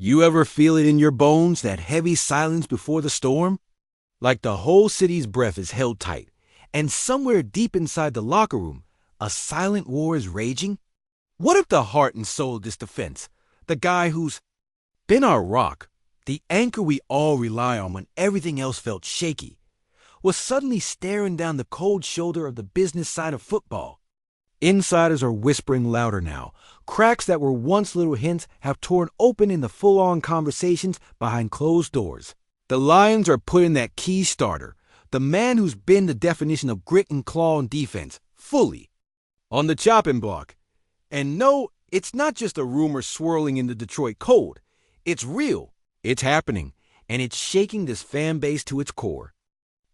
You ever feel it in your bones, that heavy silence before the storm? Like the whole city's breath is held tight, and somewhere deep inside the locker room, a silent war is raging? What if the heart and soul of this defense, the guy who's been our rock, the anchor we all rely on when everything else felt shaky, was suddenly staring down the cold shoulder of the business side of football? Insiders are whispering louder now. Cracks that were once little hints have torn open in the full-on conversations behind closed doors. The Lions are putting that key starter, the man who's been the definition of grit and claw on defense, fully on the chopping block. And no, it's not just a rumor swirling in the Detroit cold. It's real, it's happening, and it's shaking this fan base to its core.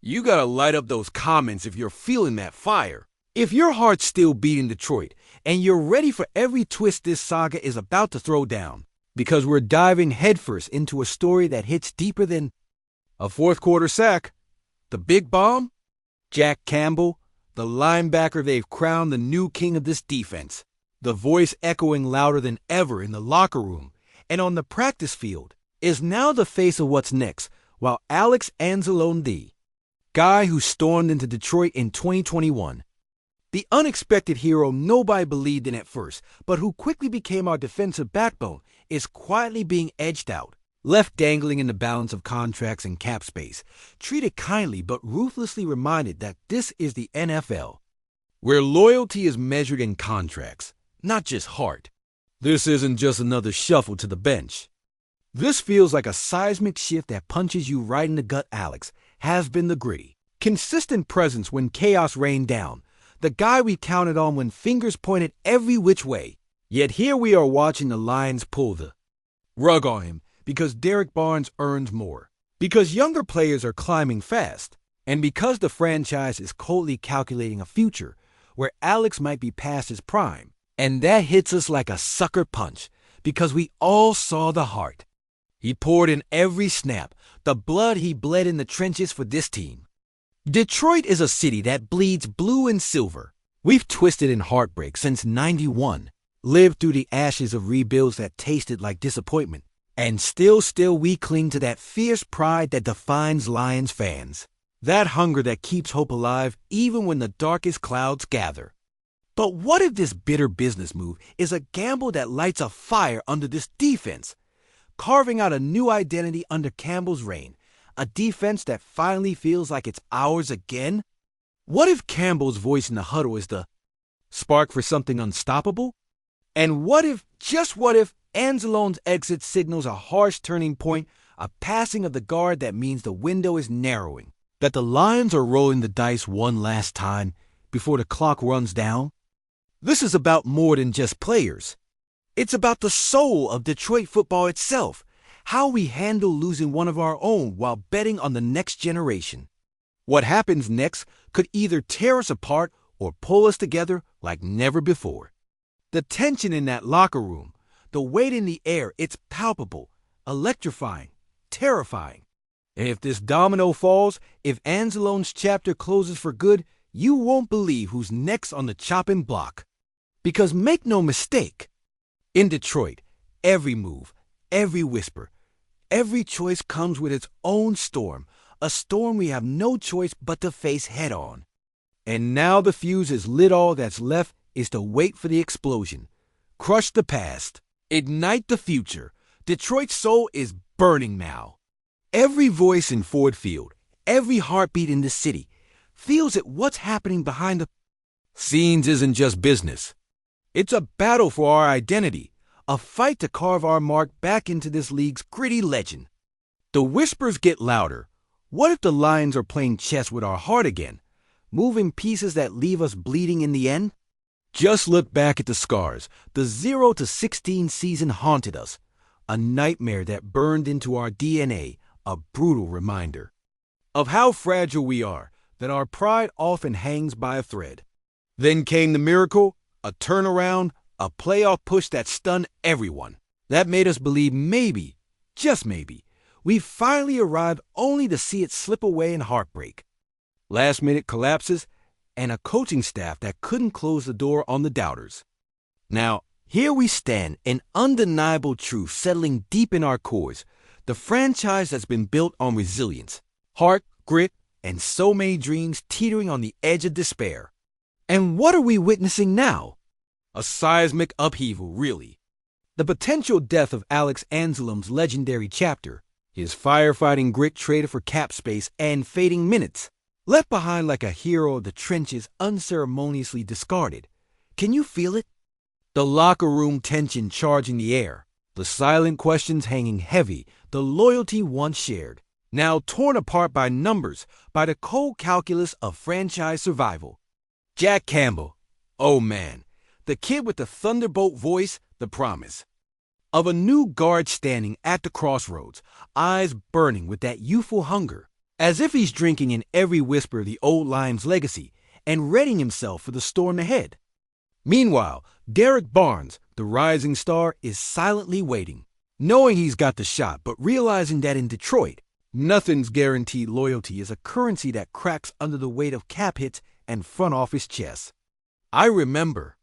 You gotta light up those comments if you're feeling that fire. If your heart's still beating Detroit, and you're ready for every twist this saga is about to throw down, because we're diving headfirst into a story that hits deeper than a fourth-quarter sack, the big bomb, Jack Campbell, the linebacker they've crowned the new king of this defense, the voice echoing louder than ever in the locker room and on the practice field, is now the face of what's next, while Alex Anzalone, the guy who stormed into Detroit in 2021, the unexpected hero nobody believed in at first, but who quickly became our defensive backbone, is quietly being edged out, left dangling in the balance of contracts and cap space, treated kindly but ruthlessly reminded that this is the NFL, where loyalty is measured in contracts, not just heart. This isn't just another shuffle to the bench. This feels like a seismic shift that punches you right in the gut. Alex has been the gritty, consistent presence when chaos rained down, the guy we counted on when fingers pointed every which way. Yet here we are watching the Lions pull the rug on him because Derek Barnes earns more, because younger players are climbing fast, and because the franchise is coldly calculating a future where Alex might be past his prime. And that hits us like a sucker punch because we all saw the heart he poured in every snap, the blood he bled in the trenches for this team. Detroit is a city that bleeds blue and silver. We've twisted in heartbreak since '91, lived through the ashes of rebuilds that tasted like disappointment, and still we cling to that fierce pride that defines Lions fans, that hunger that keeps hope alive even when the darkest clouds gather. But what if this bitter business move is a gamble that lights a fire under this defense, carving out a new identity under Campbell's reign, a defense that finally feels like it's ours again? What if Campbell's voice in the huddle is the spark for something unstoppable? And what if, just what if, Anzalone's exit signals a harsh turning point, a passing of the guard that means the window is narrowing, that the Lions are rolling the dice one last time before the clock runs down? This is about more than just players. It's about the soul of Detroit football itself, how we handle losing one of our own while betting on the next generation. What happens next could either tear us apart or pull us together like never before. The tension in that locker room, the weight in the air, it's palpable, electrifying, terrifying. And if this domino falls, if Anzalone's chapter closes for good, you won't believe who's next on the chopping block. Because make no mistake, in Detroit, every move, every whisper, every choice comes with its own storm, a storm we have no choice but to face head on. And now the fuse is lit. All that's left is to wait for the explosion, crush the past, ignite the future. Detroit's soul is burning now. Every voice in Ford Field, every heartbeat in this city, feels that what's happening behind the scenes isn't just business. It's a battle for our identity, a fight to carve our mark back into this league's gritty legend. The whispers get louder. What if the Lions are playing chess with our heart again, moving pieces that leave us bleeding in the end? Just look back at the scars. The 0-16 season haunted us, a nightmare that burned into our DNA, a brutal reminder of how fragile we are, that our pride often hangs by a thread. Then came the miracle, a turnaround, a playoff push that stunned everyone. That made us believe maybe, just maybe, we finally arrived only to see it slip away in heartbreak. Last-minute collapses, and a coaching staff that couldn't close the door on the doubters. Now, Here we stand, an undeniable truth settling deep in our cores. The franchise that's been built on resilience, heart, grit, and so many dreams teetering on the edge of despair. And what are we witnessing now? A seismic upheaval, really. The potential death of Alex Anzalone's legendary chapter, his firefighting grit traded for cap space and fading minutes, left behind like a hero of the trenches unceremoniously discarded. Can you feel it? The locker room tension charging the air, the silent questions hanging heavy, the loyalty once shared, now torn apart by numbers, by the cold calculus of franchise survival. Jack Campbell, oh man, the kid with the thunderbolt voice, the promise of a new guard standing at the crossroads, eyes burning with that youthful hunger, as if he's drinking in every whisper of the old line's legacy and readying himself for the storm ahead. Meanwhile, Derek Barnes, the rising star, is silently waiting, knowing he's got the shot, but realizing that in Detroit, nothing's guaranteed. Loyalty is a currency that cracks under the weight of cap hits and front office chess. I remember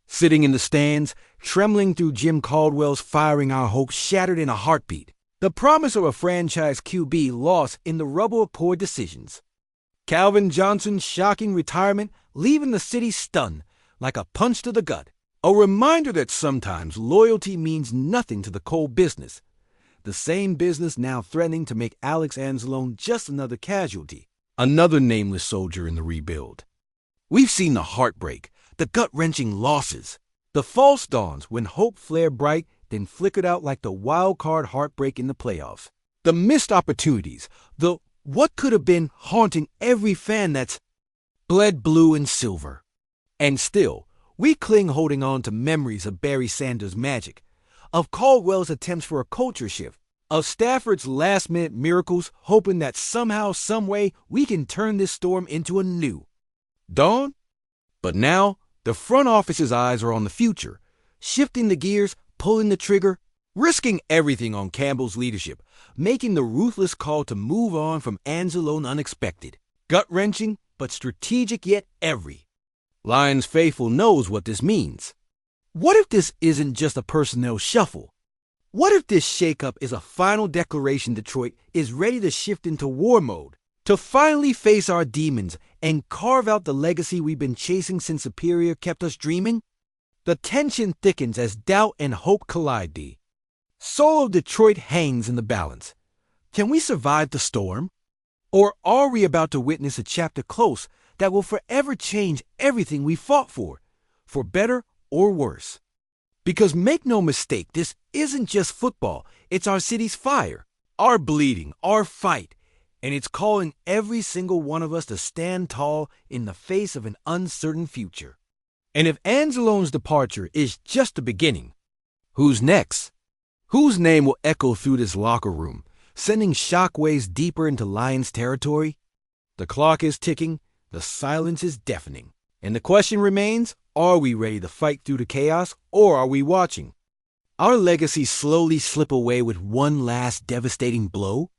sitting in the stands, trembling through Jim Caldwell's firing our hopes shattered in a heartbeat. The promise of a franchise QB lost in the rubble of poor decisions. Calvin Johnson's shocking retirement leaving the city stunned, like a punch to the gut. A reminder that sometimes loyalty means nothing to the cold business. The same business now threatening to make Alex Anzalone just another casualty, another nameless soldier in the rebuild. We've seen the heartbreak, the gut-wrenching losses, the false dawns when hope flared bright, then flickered out like the wild-card heartbreak in the playoffs. The missed opportunities, the what could have been haunting every fan that's bled blue and silver. And still, we cling holding on to memories of Barry Sanders' magic, of Caldwell's attempts for a culture shift, of Stafford's last-minute miracles, hoping that somehow, someway, we can turn this storm into a new dawn. But now, the front office's eyes are on the future, shifting the gears, pulling the trigger, risking everything on Campbell's leadership, making the ruthless call to move on from Anzalone unexpected, gut-wrenching, but strategic yet every Lions faithful knows what this means. What if this isn't just a personnel shuffle? What if this shakeup is a final declaration Detroit is ready to shift into war mode, to finally face our demons and carve out the legacy we've been chasing since Superior kept us dreaming? The tension thickens as doubt and hope collide. The soul of Detroit hangs in the balance. Can we survive the storm? Or are we about to witness a chapter close that will forever change everything we fought for better or worse? Because make no mistake, this isn't just football. It's our city's fire, our bleeding, our fight. And it's calling every single one of us to stand tall in the face of an uncertain future. And if Anzalone's departure is just the beginning, who's next? Whose name will echo through this locker room, sending shockwaves deeper into Lions territory? The clock is ticking, the silence is deafening. And the question remains, are we ready to fight through the chaos, or are we watching our legacy slowly slip away with one last devastating blow?